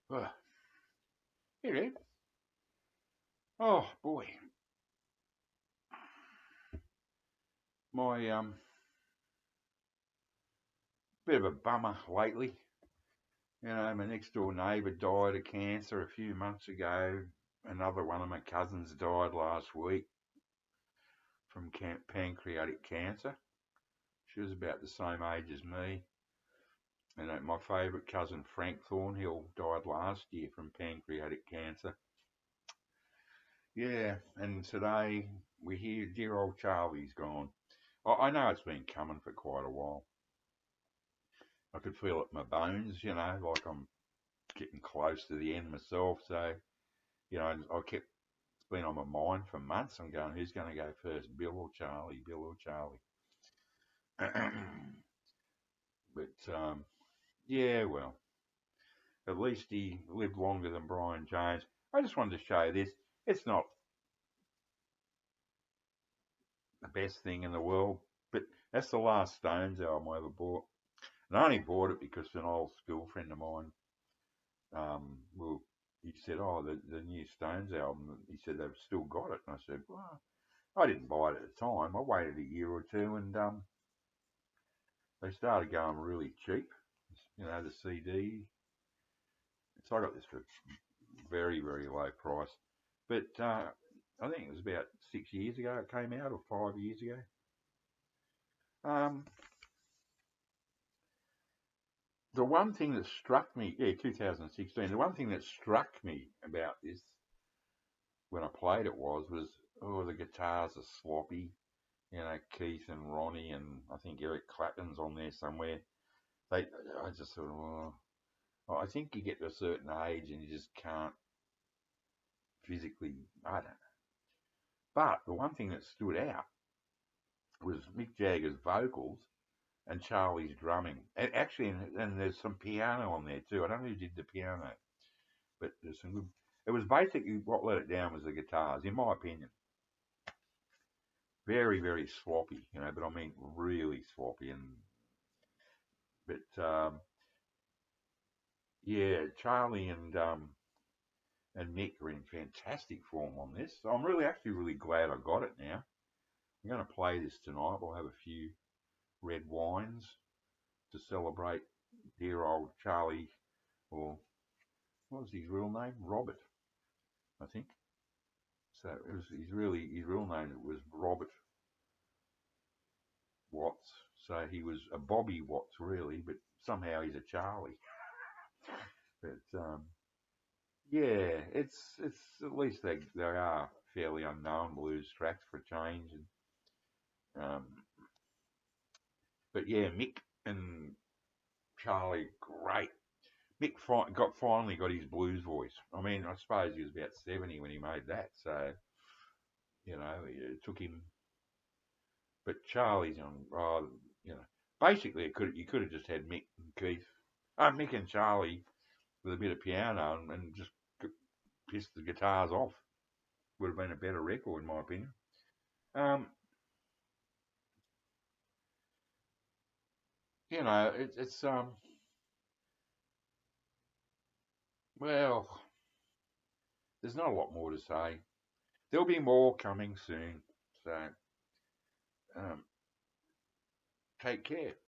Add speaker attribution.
Speaker 1: Ugh. Here it is. Oh boy, my bit of a bummer lately. You know, my next door neighbour died of cancer a few months ago. Another one of my cousins died last week from pancreatic cancer. She was about the same age as me. And my favourite cousin Frank Thornhill died last year from pancreatic cancer. Yeah, and today we hear dear old Charlie's gone. I know it's been coming for quite a while. I could feel it in my bones, like I'm getting close to the end myself. So, I kept, it's been on my mind for months. I'm going, who's going to go first, Bill or Charlie? Bill or Charlie? But, yeah, well, at least he lived longer than Brian Jones. I just wanted to show this. It's not the best thing in the world, but that's the last Stones album I ever bought. And I only bought it because an old school friend of mine, well, he said, "Oh, the new Stones album." He said they've still got it, and I said, "Well, I didn't buy it at the time. I waited a year or two, and they started going really cheap. The CD. So I got this for very, very low price. But I think it was about 6 years ago it came out, or 5 years ago. Um, the one thing that struck me, yeah, 2016. The one thing that struck me about this when I played it was, oh, the guitars are sloppy. Keith and Ronnie, and I think Eric Clapton's on there somewhere. I just sort of, I think you get to a certain age and you just can't physically, I don't know. But the one thing that stood out was Mick Jagger's vocals and Charlie's drumming. And actually, and there's some piano on there too. I don't know who did the piano, but there's some good. It was basically what let it down was the guitars, in my opinion. Very, very sloppy, but I mean really sloppy. But yeah, Charlie and Mick are in fantastic form on this. So I'm actually really glad I got it now. I'm going to play this tonight. We'll have a few red wines to celebrate dear old Charlie, or what was his real name? Robert, I think. So it was his real name was Robert Watts. So he was a Bobby Watts really, but somehow he's a Charlie. But yeah, it's at least they are fairly unknown blues tracks for a change. And but yeah, Mick and Charlie, great. Mick finally got his blues voice. I mean, I suppose he was about 70 when he made that, so it took him. But Charlie's on, basically you could have just had Mick and Keith, Mick and Charlie with a bit of piano and just pissed the guitars off. Would have been a better record, in my opinion. Um, it's well, there's not a lot more to say. There'll be more coming soon, so um, take care.